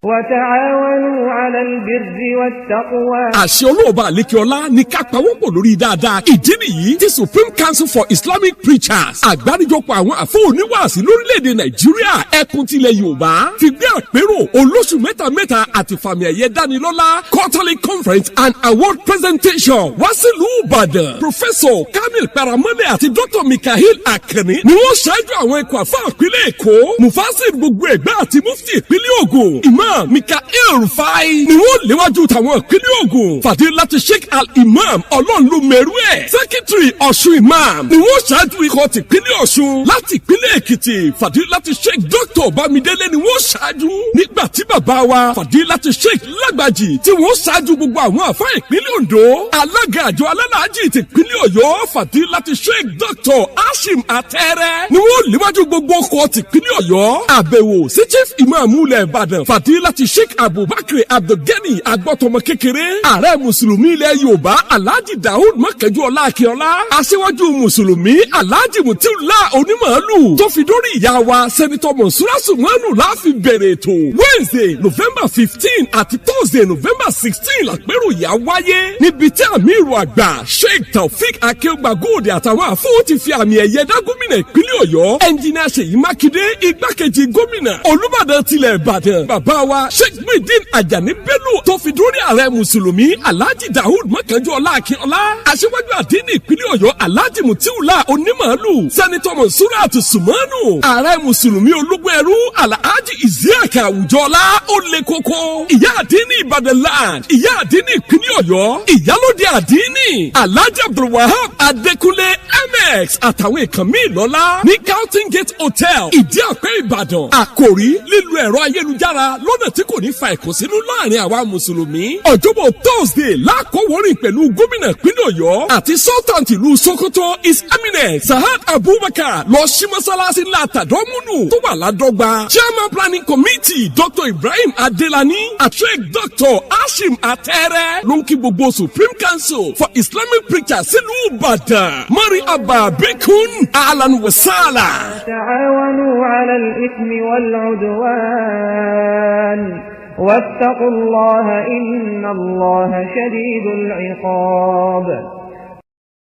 وتعاونوا على البر والتقوى. àṣẹ olóòbá àlékiọlá ní ká pawọ́pọ̀ lórí dáadáa. ìdí nìyí tí Supreme Council for Islamic Preachers àgbáríjọpọ̀ àwọn àfọ oníwàásí lórílẹ̀‐èdè Nàìjíríà ẹkùn tilẹ̀ Yorùbá fi gbé àpérò olóṣù mẹ́ta àti fàmì ẹ̀yẹ dánilọ́lá quarterly conference and award presentation wá sílùú Ìbàdàn. Professor Kamil Paramọ́lé àti Dr. Mikael Akànní ni wọ́n ṣáájú àwọn ikọ̀ àfọ ìpínlẹ̀ Èkó mufasir gbogbo Ẹ̀gbá àti mufti ìpínlẹ̀ Ògùn Imam Mikael Rufai ni wọ́n léwájú tàwọn ìpínlẹ̀ Ògùn Fadilati Sheikh Al-Imam Ọlọ́nlùmẹ̀rú ẹ̀ Secretary Ọ̀ṣun Imam ni wọ́n ṣáájú ikọ̀ tìpínlẹ̀ Ọ̀ṣun láti ìpínlẹ̀ Èkìtì Fadilati Sheikh Dr. Bámidélé ni wọ́n ṣáájú nígbà tí bàbá wa Fadilati Sheikh Lágbàjì tí wọ́n ṣáájú gbogbo àwọn àfáà ìpínlẹ̀ Ondo alága àjọ alálàájì tìpínlẹ̀ Ọ̀yọ́ Fadilati Sheikh Dr. Hashim Atẹ́rẹ́ ni wọ́n léwájú gbogbo ọkọ̀ tìpínlẹ̀ Ọ̀yọ́ àbẹ̀wò sí Chief Imam ilẹ̀ Ìbàdàn Fadilati Sheikh Abubakar Abdulgani agbọ́tọmọ kékeré ààrẹ mùsùlùmí ilẹ̀ Yorùbá Alhaji Daud Mọ́kànjúọlá Akíọlá aṣíwájú mùsùlùmí Alhaji Mutiula Onímọ̀ọ́lù tó fi dórí ìyá wa Sẹ́nitọ́ Mọ̀nsúrà Sùmánù láàfin bẹ̀rẹ̀ ètò Wednesday November 15 àti Thursday November 16 làpérò ìyá wáyé níbi tí àmírù àgbà Sheikh Taofik Akeugba Gold àtàwọn àfọwọ́ ti fi àmì ẹ̀yẹ dá gómìnà ìpínlẹ̀ Ọ̀yọ́ ẹnjìnà Ṣèyí Mákindé igbákejì gómìnà Olúbàdàn tilẹ̀ Ìbàdàn bàbá wa Sheikh Muideen Ajani Bello tó fi dórí ààrẹ mùsùlùmí Alhaji Daud Mọ́kànjúọlá Akíọlá aṣíwájú àdínì ìpínlẹ̀ Ọ̀yọ́ Alhaji Mutiula Onímọ̀ọ́lù Sẹ́nitọ́ Mọ̀nsúrà Sùmánù ààrẹ mùsùlùmí ológun ẹrú Alhaji Isiaka Àwùjọlá ó lé kókó ìyá àdínì Ìbàdàn land ìyá àdínì ìpínlẹ̀ Ọ̀yọ́ ìyálóde àdínì Alhaji Abdulwahab Adékúnlé MX àtàwọn èèkàn míì lọ́lá ní Carlton Gate Hotel Ìdí Àpẹ́ Ìbàdàn àkòrí lílo ẹ̀rọ ayélujára lọ́nà tí kò ní fa ìkùnsínú láàrin àwa mùsùlùmí ọjọ́bọ̀ Thursday lákòwòrìn pẹ̀lú gómìnà ìpínlẹ̀ Ọ̀yọ́ àti sultan ìlú Sokoto His Eminence Sahad Abubakar lọ sí mọ́sálásí ńlá Tàdọ́múnù tó wà ládọ́gba Chairman Planning Committee Dr. Ibrahim Adelani àtúnṣe Dr. Hashim Atẹ́rẹ́ ló ń kí gbogbo Supreme Council for Islamic Preachers sílùú Ìbàdàn mari abba bikun ahlan wa sala. تعاونوا على الإثم والعدوان واتقوا الله إن الله شديد العقاب.